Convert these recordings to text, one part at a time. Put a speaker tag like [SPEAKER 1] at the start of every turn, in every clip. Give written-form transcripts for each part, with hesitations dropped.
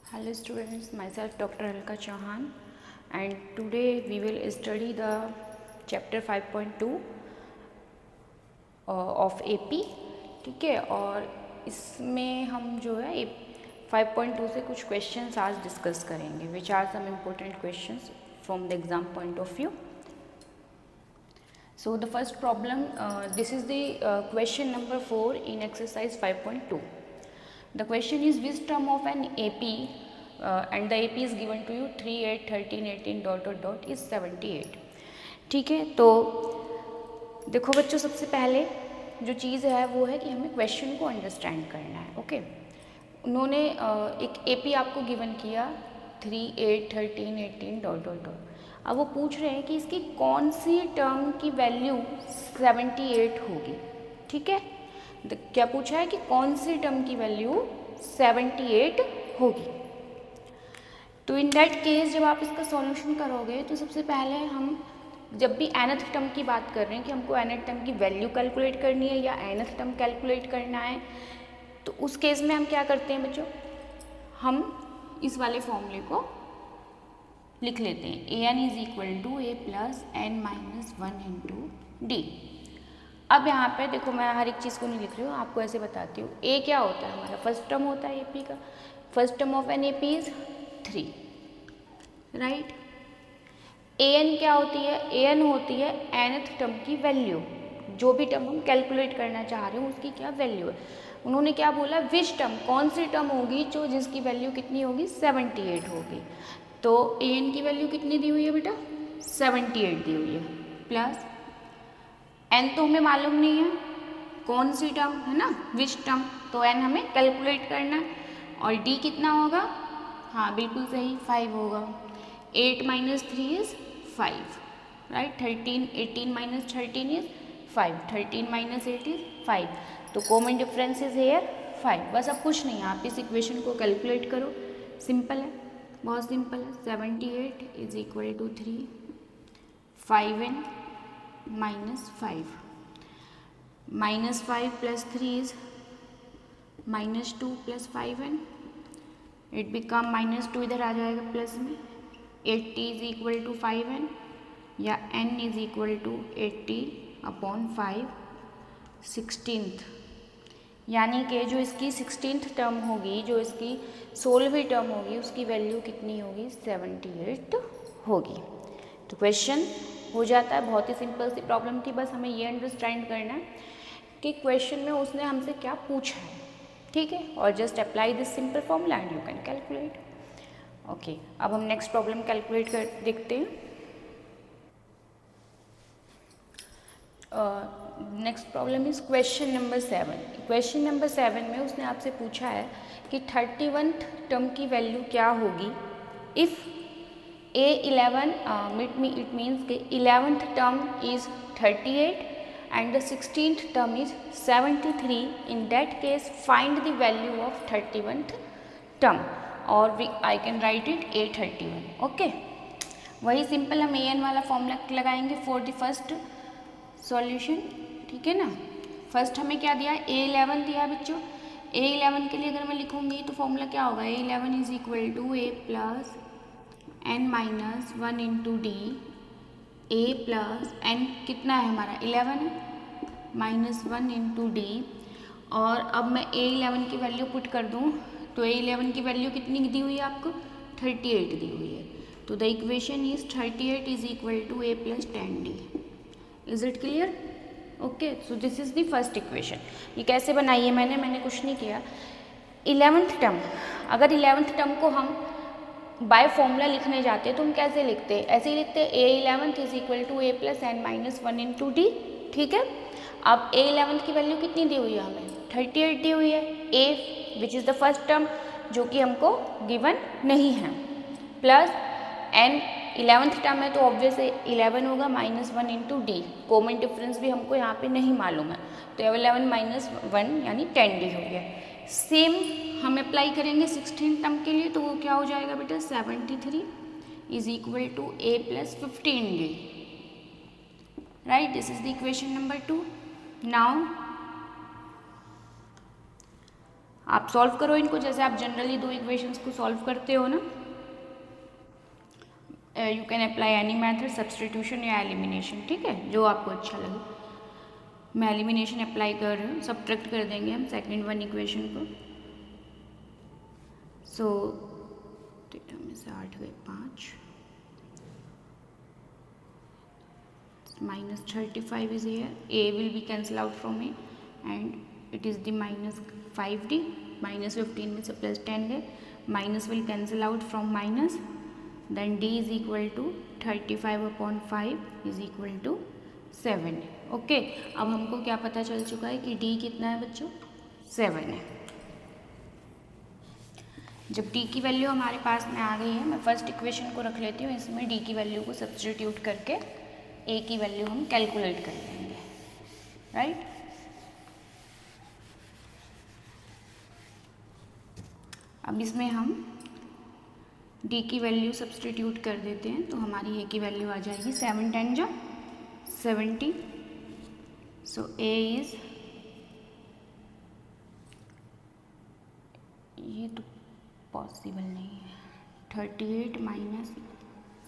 [SPEAKER 1] Hello students, myself Dr. Alka Chauhan and today we will study the chapter 5.2 of AP. ठीक है, और इसमें हम जो है 5.2 से कुछ क्वेश्चंस आज डिस्कस करेंगे which are some important questions from the exam point of view. So the first problem, this is the question number 4 in exercise 5.2. The question is which term of an AP and the AP is given to you 3, 8, 13, 18 ... is 78. ठीक है, तो देखो बच्चों, सबसे पहले जो चीज़ है वो है कि हमें क्वेश्चन को अंडरस्टैंड करना है. ओके, उन्होंने एक AP आपको गिवन किया 3, 8, 13, 18 ... अब वो पूछ रहे हैं कि इसकी कौन सी टर्म की वैल्यू 78 होगी. ठीक है, क्या पूछा है कि कौन सी टर्म की वैल्यू 78 होगी. तो इन दैट केस जब आप इसका सॉल्यूशन करोगे तो सबसे पहले हम जब भी nth टर्म की बात कर रहे हैं कि हमको nth टर्म की वैल्यू कैलकुलेट करनी है या nth टर्म कैलकुलेट करना है, तो उस केस में हम क्या करते हैं बच्चों, हम इस वाले फॉर्मूले को लिख लेते हैं. an is equal to a plus n minus 1 into D. अब यहाँ पे देखो, मैं हर एक चीज़ को नहीं लिख रही हूँ, आपको ऐसे बताती हूँ. a क्या होता है, हमारा फर्स्ट टर्म होता है AP का. First term of an AP is 3, right. an क्या होती है, an होती है nth टर्म की वैल्यू. जो भी टर्म हम कैलकुलेट करना चाह रहे हो उसकी क्या वैल्यू है. उन्होंने क्या बोला, विच टर्म, कौन सी टर्म होगी जो जिसकी वैल्यू कितनी होगी, 78 होगी. तो an की वैल्यू कितनी दी हुई है बेटा, 78 दी हुई है. प्लस n तो हमें मालूम नहीं है कौन सी टर्म है ना, विच टर्म, तो n हमें कैलकुलेट करना है. और d कितना होगा, हाँ बिल्कुल सही, 5 होगा. 8 minus 3 is 5, right. 18 minus 13 is 5, 13 minus 8 is 5. तो कॉमन डिफरेंस इज हेयर 5. बस अब कुछ नहीं है, आप इस इक्वेशन को कैलकुलेट करो, सिंपल है, बहुत सिंपल है. 78 is equal to 3, 5n minus 5, minus 5 plus 3 is minus 2 plus 5n. It become minus 2 इधर आ जाएगा प्लस में. 80 इज इक्वल टू 5n या n is equal to 80 upon 5 16th. यानी कि जो इसकी 16th टर्म होगी, जो इसकी 16वीं टर्म होगी, उसकी वैल्यू कितनी होगी, 78 होगी. तो क्वेश्चन हो जाता है. बहुत ही सिंपल सी प्रॉब्लम थी, बस हमें ये अंडरस्टैंड करना है कि क्वेश्चन में उसने हमसे क्या पूछा है. ठीक है, और just apply this simple formula and you can calculate. Okay, अब हम नेक्स्ट प्रॉब्लम कैलकुलेट कर देखते हैं. Next problem is question number 7. Question number 7 में उसने आपसे पूछा है कि 31th टर्म की वैल्यू क्या होगी इफ़ A11 इट मीन्स कि 11th term is 38 and the 16th term is 73. In that case find the value of 31th term, or I can write it A31. Okay, वही simple हम an वाला formula लगाएंगे for the first solution. ठीक है ना. First हमें क्या दिया, A11 दिया बच्चों. A11 के लिए अगर मैं लिखूंगी तो फॉर्मूला क्या होगा, A11 is equal to a plus n minus 1 into D. a plus n कितना है हमारा, 11 है, माइनस 1 इंटू डी. और अब मैं A11 की वैल्यू पुट कर दूँ तो A11 की वैल्यू कितनी दी हुई है आपको, 38 दी हुई है. तो the equation is 38 is equal to a plus 10d. Is it clear. Okay, so this is the first equation. ये कैसे बनाई है मैंने कुछ नहीं किया. 11th टर्म, अगर 11th टर्म को हम बाय फॉर्मूला लिखने जाते हैं तो हम कैसे लिखते हैं, ऐसे ही लिखते हैं A11 is equal to a plus n minus 1 into D. ठीक है, अब A11 की वैल्यू कितनी दी हुई है हमें, 38 दी हुई है. a which is the first term जो कि हमको गिवन नहीं है, प्लस n 11th टर्म है तो ऑब्वियस 11 होगा, minus 1 into D. Common difference भी हमको यहाँ पे नहीं मालूम है, तो 11 माइनस 1 यानी 10d हो गया. सेम हम अप्लाई करेंगे 16 टर्म के लिए, तो वो क्या हो जाएगा बेटा, 73 इज इक्वल टू a प्लस 15d. Right, this is the equation number 2. Now आप सॉल्व करो इनको जैसे आप जनरली दो इक्वेशंस को सॉल्व करते हो ना. You can apply any method, substitution या एलिमिनेशन, ठीक है, जो आपको अच्छा लगे. मैं एलिमिनेशन अप्लाई कर रही हूँ. सब्ट्रैक्ट कर देंगे हम सेकेंड वन इक्वेशन को. सो थीटा में से 8 गए 5, minus 35 is here. A will be cancel out from A and it is the minus 5D. minus 15 में से plus 10 गए. minus will cancel out from minus. then D is equal to 35 upon 5 is equal to 7. Okay, अब हमको क्या पता चल चुका है कि D कितना है बच्चों, 7 है. जब D की वैल्यू हमारे पास में आ गई है, मैं फर्स्ट इक्वेशन को रख लेती हूँ. इसमें D की वैल्यू को सब्स्टिट्यूट करके A की वैल्यू हम कैलकुलेट कर लेंगे, राइट. अब इसमें हम D की वैल्यू सब्स्टिट्यूट कर देते हैं तो हमारी A की वैल्यू आ जाएगी 7 10 जा 70. सो A इज, ये तो पॉसिबल नहीं है, 38 माइनस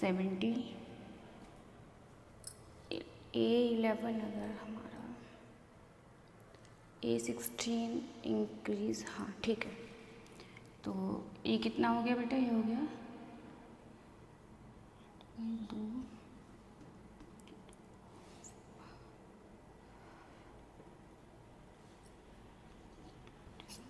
[SPEAKER 1] 70. A11 अगर हमारा A16 इंक्रीज, हाँ ठीक है. तो ये कितना हो गया बेटा, ये हो गया 2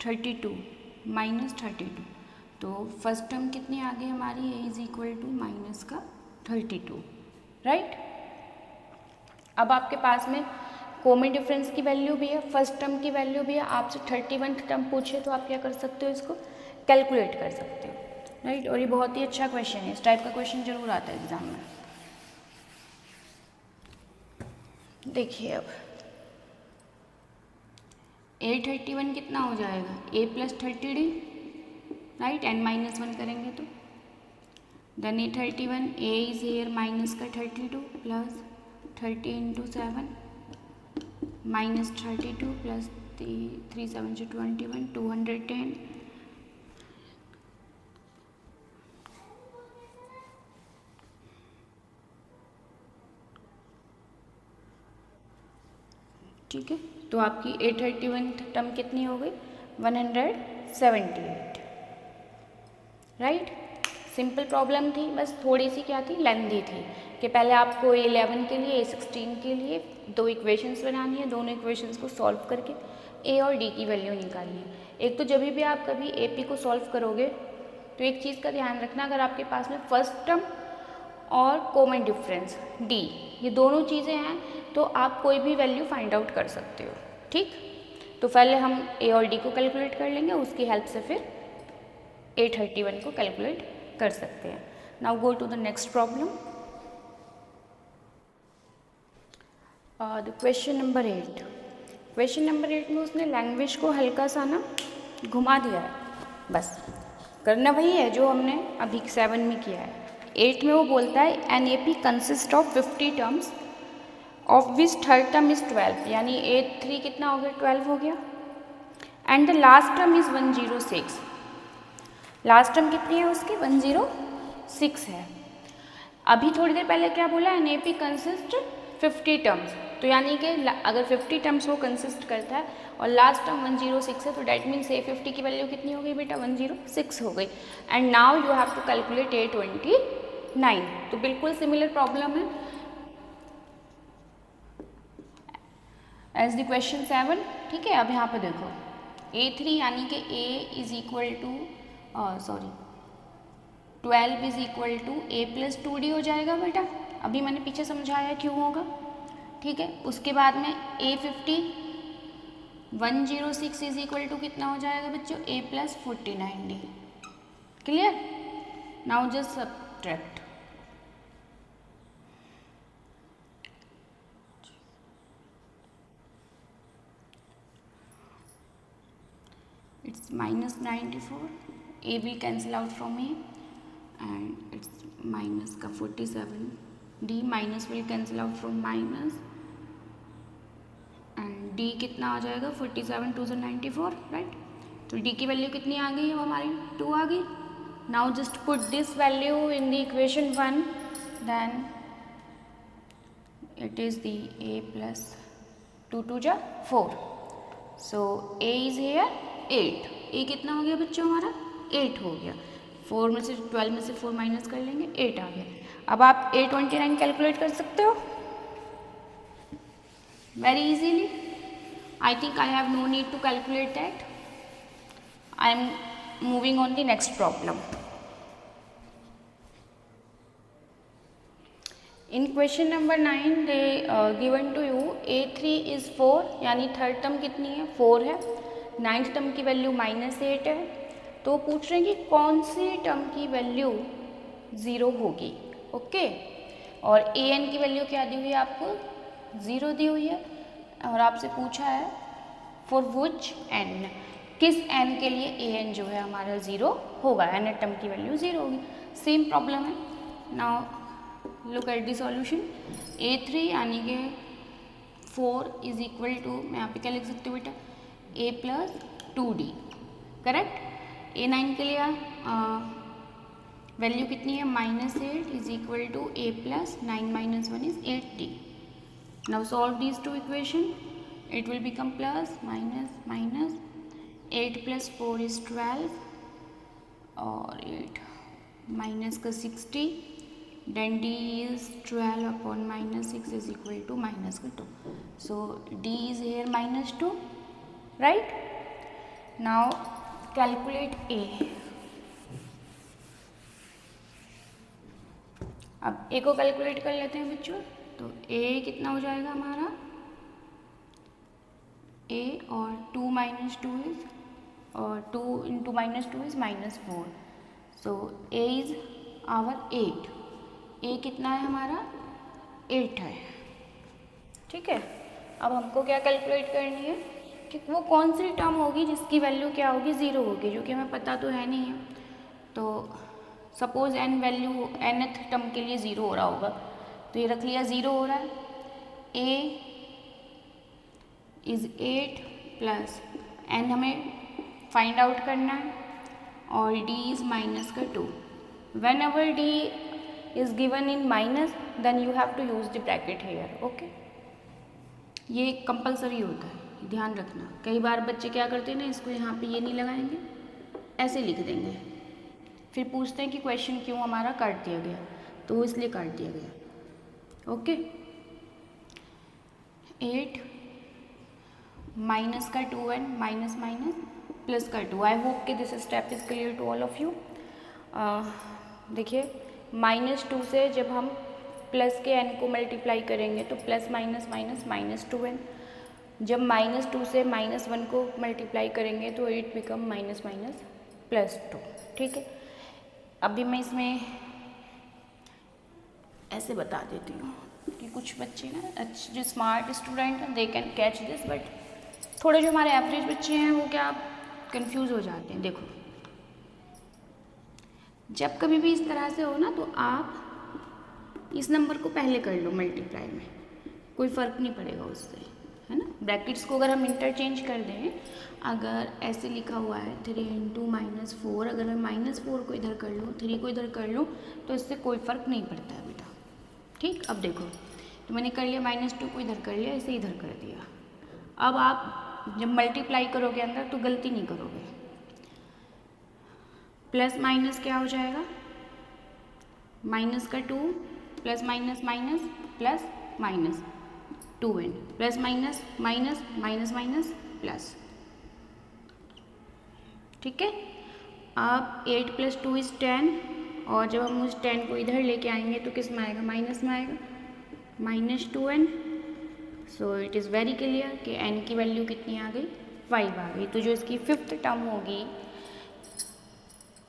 [SPEAKER 1] 32 माइनस 32. तो फर्स्ट टर्म कितनी आ गई हमारी, A is equal to minus का 32, राइट. अब आपके पास में कॉमन डिफरेंस की वैल्यू भी है, फर्स्ट टर्म की वैल्यू भी है. आपसे 31 टर्म पूछे तो आप क्या कर सकते हो, इसको कैलकुलेट कर सकते हो, राइट. और ये बहुत ही अच्छा क्वेश्चन है, इस टाइप का क्वेश्चन जरूर आता है एग्जाम में. देखिए अब A31 कितना हो जाएगा, A plus 30D, right. n minus 1 करेंगे तो then A31, A is here minus का 32 प्लस 30 इंटू 7 माइनस 32 प्लस 3 7 से 21 210. ठीक है, तो आपकी A31 टर्म कितनी हो गई, 178, राइट. सिंपल प्रॉब्लम थी, बस थोड़ी सी क्या थी, लेंथी थी कि पहले आपको A11 के लिए A16 के लिए दो इक्वेशंस बनानी है, दोनों इक्वेशंस को सॉल्व करके A और D की वैल्यू निकालनी है. एक तो जब भी आप कभी AP को सॉल्व करोगे तो एक चीज़ का ध्यान रखना, अगर आपके पास में फर्स्ट टर्म और कॉमन डिफरेंस D ये दोनों चीज़ें हैं तो आप कोई भी वैल्यू फाइंड आउट कर सकते हो, ठीक. तो पहले हम A और D को कैलकुलेट कर लेंगे, उसकी हेल्प से फिर A31 को कैलकुलेट कर सकते हैं. Now go to the next problem. The question number 8. Question number 8 में उसने लैंग्वेज को हल्का सा ना घुमा दिया है, बस करना वही है जो हमने अभी 7 में किया है. 8 में वो बोलता है an AP consist of 50 terms of which third term is 12, यानी A3 कितना हो गया, 12 हो गया. And the last term is 106. Last term कितनी है उसकी, 106 है. अभी थोड़ी देर पहले क्या बोला, एन AP कंसिस्ट 50 टर्म्स, तो यानी कि अगर 50 टर्म्स वो कंसिस्ट करता है और लास्ट टर्म 106 है तो डैट मीन्स A50 की वैल्यू कितनी हो गई बेटा, 106 हो गई. And now you have to calculate A29. तो बिल्कुल सिमिलर प्रॉब्लम है एज द क्वेश्चन 7, ठीक है. अब यहाँ पे देखो A3 यानी कि A is equal to 12 is equal to A plus 2D हो जाएगा बेटा. अभी मैंने पीछे समझाया क्यों होगा, ठीक है. उसके बाद में A50 106 इज इक्वल टू कितना हो जाएगा बच्चों, A plus 49D. Clear. Now just subtract. It's minus 94. A will cancel out from A and it's minus का 47. D minus will cancel out from minus and D कितना आ जाएगा, 47 2 94, right. तो D की value कितनी आ गई है हमारी 2 आ गई। Now just put this value in the equation 1, then it is the a plus 2 2 जा 4, so a is here 8। a कितना हो गया बच्चों हमारा 8 हो गया। 4 में से 12 में से 4 माइनस कर लेंगे 8 आ गया। अब आप A29 कैलकुलेट कर सकते हो very easily. I think I have no need to calculate that. I am moving on the next problem. In question number 9 they given to you A3 is 4, यानी थर्ड टर्म कितनी है 4 है, ninth term की value -8 है। तो पूछ रहे हैं कि कौन सी टर्म की वैल्यू 0 होगी। ओके, और an की वैल्यू क्या दी हुई है आपको 0 दी हुई है, और आपसे पूछा है फॉर विच n, किस n के लिए an जो है हमारा 0 होगा, n टर्म की वैल्यू 0 होगी। सेम प्रॉब्लम है। Now look at the solution. A3 यानी कि 4 इज इक्वल टू, मैं यहाँ पे क्या लिख सकती हूँ बेटा a plus 2d, correct. A9 के लिए वैल्यू कितनी है -8 is equal to a plus 9 minus 1 is 8d। Now solve these two equation, it will become plus minus minus, 8 plus 4 is 12 और 8 माइनस का 60, then d is 12 upon -6 is equal to -2, so d is here -2, right। now calculate a। अब a को calculate कर लेते हैं बच्चों। तो a कितना हो जाएगा हमारा, a और 2 - 2 इज, और 2 × -2 is -4, so a is our 8। a कितना है हमारा 8 है, ठीक है। अब हमको क्या कैलकुलेट करनी है कि वो कौन सी टर्म होगी जिसकी वैल्यू क्या होगी 0 होगी, जो कि हमें पता तो है नहीं है। तो suppose n value nth term के लिए 0 हो रहा होगा, तो ये रख लिया 0 हो रहा है। a इज़ 8 प्लस n हमें फाइंड आउट करना है, और d is -2। When ever d is given in minus, then you have to use the bracket here, okay। ये कंपलसरी होता है, ध्यान रखना। कई बार बच्चे क्या करते हैं ना, इसको यहाँ पे ये नहीं लगाएंगे, ऐसे लिख देंगे, फिर पूछते हैं कि क्वेश्चन क्यों हमारा काट दिया गया, तो इसलिए काट दिया गया। ओके, 8 माइनस का 2n माइनस माइनस प्लस का 2। आई होप कि this step is clear to all of you. देखिए -2 से जब हम प्लस के n को मल्टीप्लाई करेंगे तो प्लस माइनस माइनस -2n, जब -2 से -1 को मल्टीप्लाई करेंगे तो 8 बिकम माइनस माइनस +2, ठीक है। अभी मैं इसमें ऐसे बता देती हूँ कि कुछ बच्चे ना अच्छे जो स्मार्ट स्टूडेंट हैं they can catch this, but थोड़े जो हमारे एवरेज बच्चे हैं वो क्या कंफ्यूज हो जाते हैं। देखो, जब कभी भी इस तरह से हो ना, तो आप इस नंबर को पहले कर लो मल्टीप्लाई में, कोई फ़र्क नहीं पड़ेगा उससे, है ना। ब्रैकेट्स को अगर हम इंटरचेंज कर दें, अगर ऐसे लिखा हुआ है 3 × -4, अगर मैं -4 को इधर कर लूँ, 3 को इधर कर लूँ, तो इससे कोई फ़र्क नहीं पड़ता है बेटा, ठीक। अब देखो, तो मैंने कर लिया -2 को इधर कर लिया, इसे इधर कर दिया। अब आप जब मल्टीप्लाई करोगे अंदर तो गलती नहीं करोगे। प्लस माइनस क्या हो जाएगा, माइनस का 2 plus minus minus plus minus 2n plus minus minus minus minus plus, ठीक है। अब 8 + 2 = 10, और जब हम उस 10 को इधर लेके आएंगे तो किस में आएगा, माइनस में आएगा, -2n। So it is very clear कि n की वैल्यू कितनी आ गई, 5 आ गई। तो जो इसकी 5th टर्म होगी,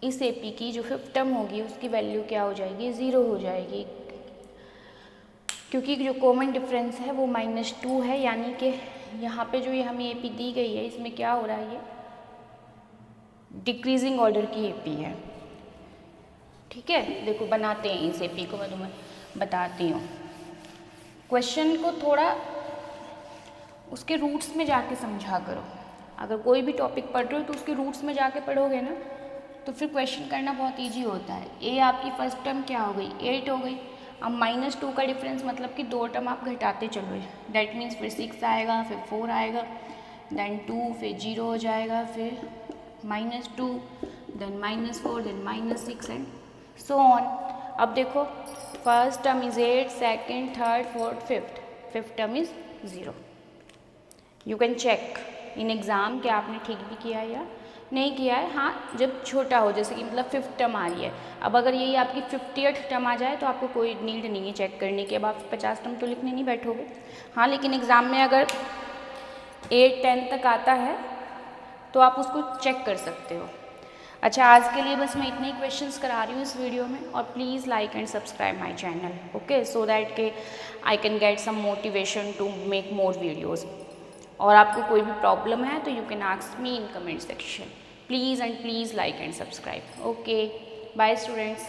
[SPEAKER 1] इस AP की जो 5th टर्म होगी उसकी वैल्यू क्या हो जाएगी, 0 हो जाएगी, क्योंकि जो कॉमन डिफरेंस है वो -2 है। यानी कि यहाँ पे जो ये हमें AP दी गई है, इसमें क्या हो रहा है, ये डिक्रीजिंग ऑर्डर की AP है, ठीक है। देखो बनाते हैं इस AP को, मैं तुम्हें बताती हूँ। क्वेश्चन को थोड़ा उसके रूट्स में जाके समझा करो, अगर कोई भी टॉपिक पढ़ रहे हो तो उसके रूट्स में जाके पढ़ोगे ना, तो फिर क्वेश्चन करना बहुत ईजी होता है। ए आपकी फर्स्ट टर्म क्या हो गई, 8 हो गई। अब -2 का डिफरेंस मतलब कि 2 टर्म आप घटाते चलो, दैट मीन्स फिर 6 आएगा, फिर 4 आएगा, देन 2, फिर 0 हो जाएगा, फिर -2, then -4, then -6 and so on. अब देखो first term is 8, second, third, fourth, fifth term is 0। You can check in exam कि आपने ठीक भी किया है या नहीं किया है। हाँ, जब छोटा हो, जैसे कि मतलब 5th टर्म आ रही है, अब अगर यही आपकी 50th टर्म आ जाए तो आपको कोई नीड नहीं है चेक करने की, अब आप 50 टर्म तो लिखने नहीं बैठोगे। हाँ, लेकिन एग्ज़ाम में अगर 8, 10 तक आता है तो आप उसको चेक कर सकते हो। अच्छा, आज के लिए बस मैं इतने ही क्वेश्चंस करा रही हूँ इस वीडियो में, और please like and subscribe my channel, okay, so that के I can get some motivation to make more videos. और आपको कोई भी प्रॉब्लम है तो you can ask me in comment section. Please and please like and subscribe. Okay, bye students.